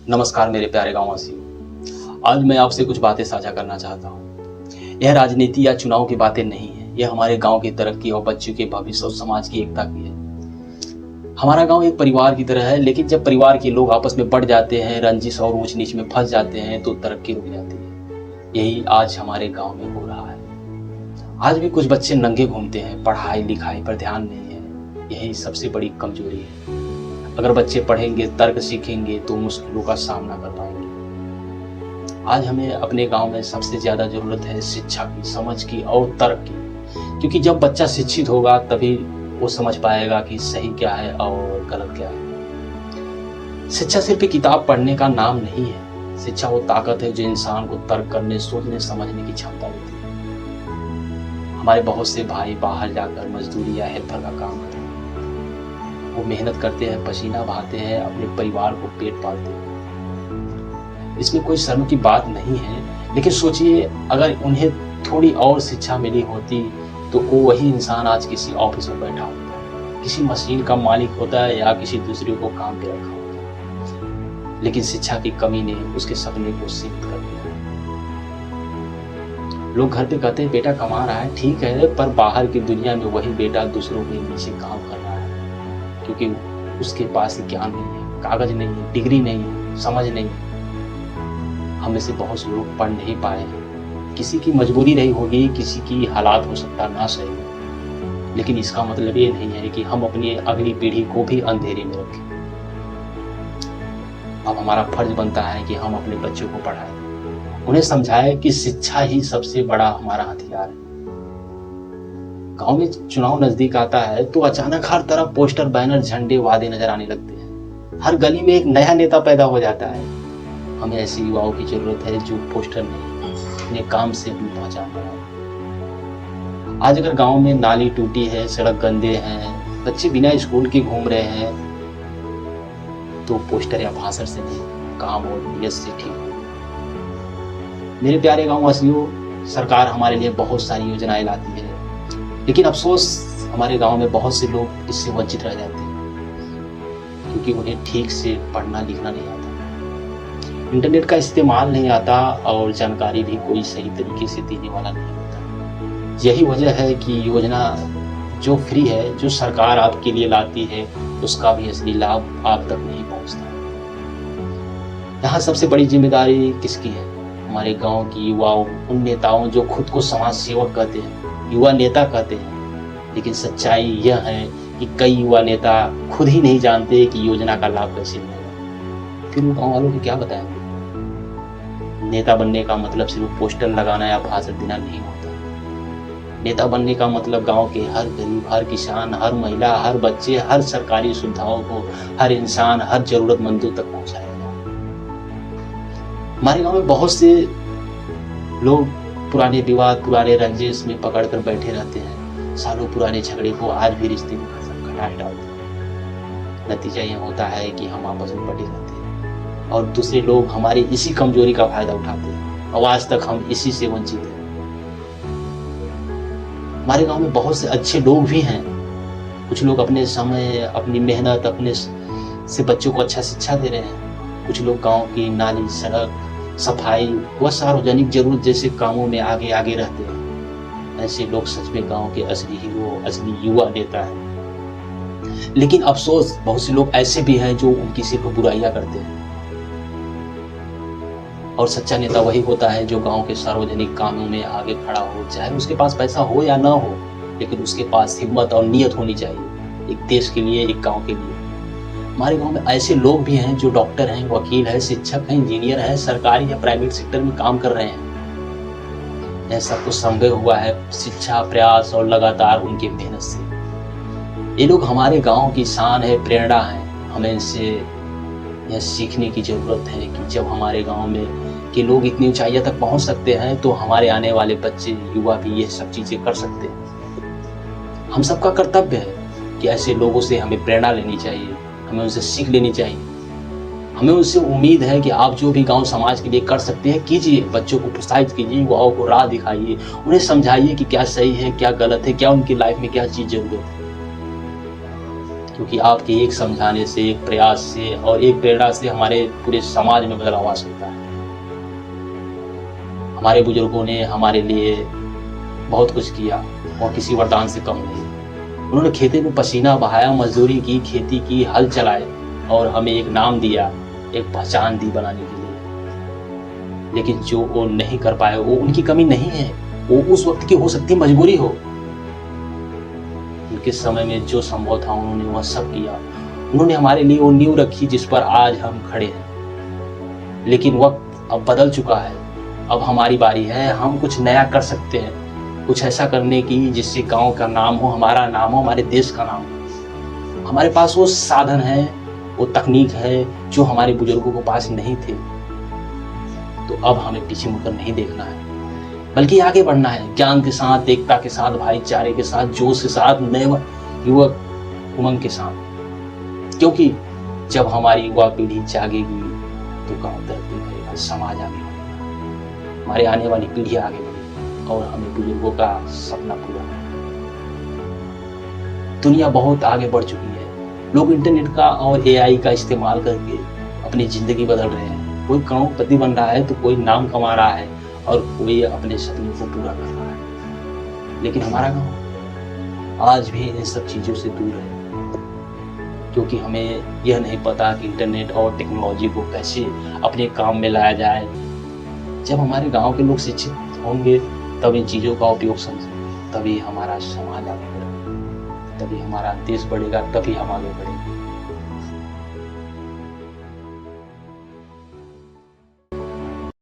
नमस्कार मेरे प्यारे गाँववासियों। आज मैं आपसे कुछ बातें साझा करना चाहता हूँ। यह राजनीति या चुनाव की बातें नहीं है, यह हमारे गांव की तरक्की और बच्चों के भविष्य और समाज की एकता की है। हमारा गांव एक परिवार की तरह है, लेकिन जब परिवार के लोग आपस में बढ़ जाते हैं, रंजिश और ऊंच नीच में फंस जाते हैं तो तरक्की रुक जाती है। यही आज हमारे गाँव में हो रहा है। आज भी कुछ बच्चे नंगे घूमते हैं, पढ़ाई लिखाई पर ध्यान नहीं है। यही सबसे बड़ी कमजोरी है। अगर बच्चे पढ़ेंगे, तर्क सीखेंगे तो मुश्किलों का सामना कर पाएंगे। आज हमें अपने गांव में सबसे ज्यादा जरूरत है शिक्षा की, समझ की और तर्क की, क्योंकि जब बच्चा शिक्षित होगा तभी वो समझ पाएगा कि सही क्या है और गलत क्या है। शिक्षा सिर्फ एक किताब पढ़ने का नाम नहीं है। शिक्षा वो ताकत है जो इंसान को तर्क करने, सोचने, समझने की क्षमता देती है। हमारे बहुत से भाई बाहर जाकर मजदूरी या हेल्पर का काम करते हैं। वो मेहनत करते हैं, पसीना बहाते हैं, अपने परिवार को पेट पालते हैं। इसमें कोई शर्म की बात नहीं है, लेकिन सोचिए अगर उन्हें थोड़ी और शिक्षा मिली होती तो वो वही इंसान आज किसी ऑफिस में बैठा होता, किसी मशीन का मालिक होता है या किसी दूसरे को काम पे रखा होता। लेकिन शिक्षा की कमी ने उसके सपने को सीमित कर दिया। लोग घर पे कहते हैं बेटा कमा रहा है, ठीक है, पर बाहर की दुनिया में वही बेटा दूसरों के नीचे काम कर रहा है, क्योंकि उसके पास ज्ञान नहीं है, कागज नहीं है, डिग्री नहीं है, समझ नहीं है। हम में से बहुत से लोग पढ़ नहीं पाए हैं। किसी की मजबूरी रही होगी, किसी की हालात हो सकता ना सही, लेकिन इसका मतलब ये नहीं है कि हम अपनी अगली पीढ़ी को भी अंधेरे में रखें। अब हमारा फर्ज बनता है कि हम अपने बच्चों को पढ़ाएं, उन्हें समझाएं कि शिक्षा ही सबसे बड़ा हमारा हथियार है। गांव में चुनाव नजदीक आता है तो अचानक हर तरफ पोस्टर, बैनर, झंडे, वादे नजर आने लगते हैं। हर गली में एक नया नेता पैदा हो जाता है। हमें ऐसे युवाओं की जरूरत है जो पोस्टर नहीं, अपने काम से अपनी पहचान बनाए। आज अगर गांव में नाली टूटी है, सड़क गंदे हैं, बच्चे बिना स्कूल के घूम रहे हैं, तो पोस्टर या भाषण से नहीं, काम और नियत से ठीक हो। मेरे प्यारे गाँववासियों, सरकार हमारे लिए बहुत सारी योजनाएं लाती है, लेकिन अफसोस हमारे गांव में बहुत से लोग इससे वंचित रह जाते हैं, क्योंकि उन्हें ठीक से पढ़ना लिखना नहीं आता, इंटरनेट का इस्तेमाल नहीं आता और जानकारी भी कोई सही तरीके से देने वाला नहीं होता। यही वजह है कि योजना जो फ्री है, जो सरकार आपके लिए लाती है, उसका भी असली लाभ आप तक नहीं पहुंचता। यहाँ सबसे बड़ी जिम्मेदारी किसकी है? हमारे गाँव की युवाओं, उन नेताओं जो खुद को समाज सेवक कहते हैं, युवा नेता कहते हैं, लेकिन सच्चाई यह है कि कई युवा नेता खुद ही नहीं जानते कि योजना का लाभ कैसे मिलेगा। फिर वो गाँव वालों को क्या बताएंगे? नेता बनने का मतलब सिर्फ पोस्टर लगाना या भाषण देना नहीं होता। नेता बनने का मतलब गांव के हर गरीब, हर किसान, हर महिला, हर बच्चे, हर सरकारी सुविधाओं को हर इंसान, हर जरूरतमंदों तक पहुंचाएगा। हमारे गांव में बहुत से लोग पुराने विवाद, पुराने रंजिश में पकड़कर बैठे रहते हैं। सालों पुराने झगड़े को आज भी रिश्ते में खटाट डालते हैं। नतीजा यह होता है कि हम आपस में बटे रहते हैं और दूसरे लोग हमारी इसी कमजोरी का फायदा उठाते हैं और आज तक हम इसी से वंचित हैं। हमारे गांव में बहुत से अच्छे लोग भी हैं। कुछ लोग अपने समय, अपनी मेहनत, अपने से बच्चों को अच्छा शिक्षा दे रहे हैं। कुछ लोग गांव की नाली, सड़क, सफाई व सार्वजनिक जरूरत जैसे कामों में आगे आगे रहते हैं। ऐसे लोग सच में गांव के असली हीरो, असली युवा नेता है। लेकिन अफसोस बहुत से लोग ऐसे भी हैं जो उनकी सिर्फ बुराइयां करते हैं। और सच्चा नेता वही होता है जो गांव के सार्वजनिक कामों में आगे खड़ा हो, चाहे उसके पास पैसा हो या ना हो, लेकिन उसके पास हिम्मत और नियत होनी चाहिए, एक देश के लिए, एक गाँव के लिए। हमारे गांव में ऐसे लोग भी हैं जो डॉक्टर हैं, वकील हैं, शिक्षक हैं, इंजीनियर हैं, सरकारी या प्राइवेट सेक्टर में काम कर रहे हैं। यह सब कुछ संभव हुआ है शिक्षा, प्रयास और लगातार उनकी मेहनत से। ये लोग हमारे गांव की शान है, प्रेरणा है। हमें इनसे यह सीखने की जरूरत है कि जब हमारे गांव में के लोग इतनी ऊंचाइयों तक पहुंच सकते हैं तो हमारे आने वाले बच्चे, युवा भी ये सब चीजें कर सकते हैं। हम सबका कर्तव्य है कि ऐसे लोगों से हमें प्रेरणा लेनी चाहिए, हमें उनसे सीख लेनी चाहिए। हमें उनसे उम्मीद है कि आप जो भी गांव समाज के लिए कर सकते हैं कीजिए। बच्चों को प्रोत्साहित कीजिए, युवाओं को राह दिखाइए, उन्हें समझाइए कि क्या सही है, क्या गलत है, क्या उनकी लाइफ में क्या चीज जरूरत है। क्योंकि आपके एक समझाने से, एक प्रयास से और एक प्रेरणा से हमारे पूरे समाज में बदलाव आ सकता है। हमारे बुजुर्गों ने हमारे लिए बहुत कुछ किया और किसी वरदान से कम नहीं। उन्होंने खेती में पसीना बहाया, मजदूरी की, खेती की, हल चलाए और हमें एक नाम दिया, एक पहचान दी बनाने के लिए। लेकिन जो वो नहीं कर पाए वो उनकी कमी नहीं है, वो उस वक्त की हो सकती मजबूरी हो। उनके समय में जो संभव था उन्होंने वह सब किया। उन्होंने हमारे लिए वो नींव रखी जिस पर आज हम खड़े हैं। लेकिन वक्त अब बदल चुका है, अब हमारी बारी है। हम कुछ नया कर सकते हैं, कुछ ऐसा करने की जिससे गांव का नाम हो, हमारा नाम हो, हमारे देश का नाम हो। हमारे पास वो साधन है, वो तकनीक है जो हमारे बुजुर्गों के पास नहीं थे। तो अब हमें पीछे मुड़कर नहीं देखना है, बल्कि आगे बढ़ना है, ज्ञान के साथ, एकता के साथ, भाईचारे के साथ, जोश के साथ, नए युवक उमंग के साथ। क्योंकि जब हमारी युवा पीढ़ी जागेगी तो गांव तरक्की करेगा, समाज आगे बढ़ेगा, हमारे आने वाली पीढ़ी आगे बढ़ेगी और हमें बुजुर्गों का सपना पूरा करना है। दुनिया बहुत आगे बढ़ चुकी है। लोग इंटरनेट का और एआई का इस्तेमाल करके अपनी जिंदगी बदल रहे हैं। कोई करोड़पति बन रहा है तो कोई नाम कमा रहा है और कोई अपने सपनों को पूरा कर रहा है। लेकिन हमारा गांव आज भी इन सब चीजों से दूर है, क्योंकि हमें यह नहीं पता कि इंटरनेट और टेक्नोलॉजी को कैसे अपने काम में लाया जाए। जब हमारे गांव के लोग शिक्षित होंगे तब इन चीजों का उपयोग समझेंगे, तभी हमारा समाज आगे बढ़ेगा, तभी हमारा देश बढ़ेगा, तभी हम आगे बढ़ेंगे।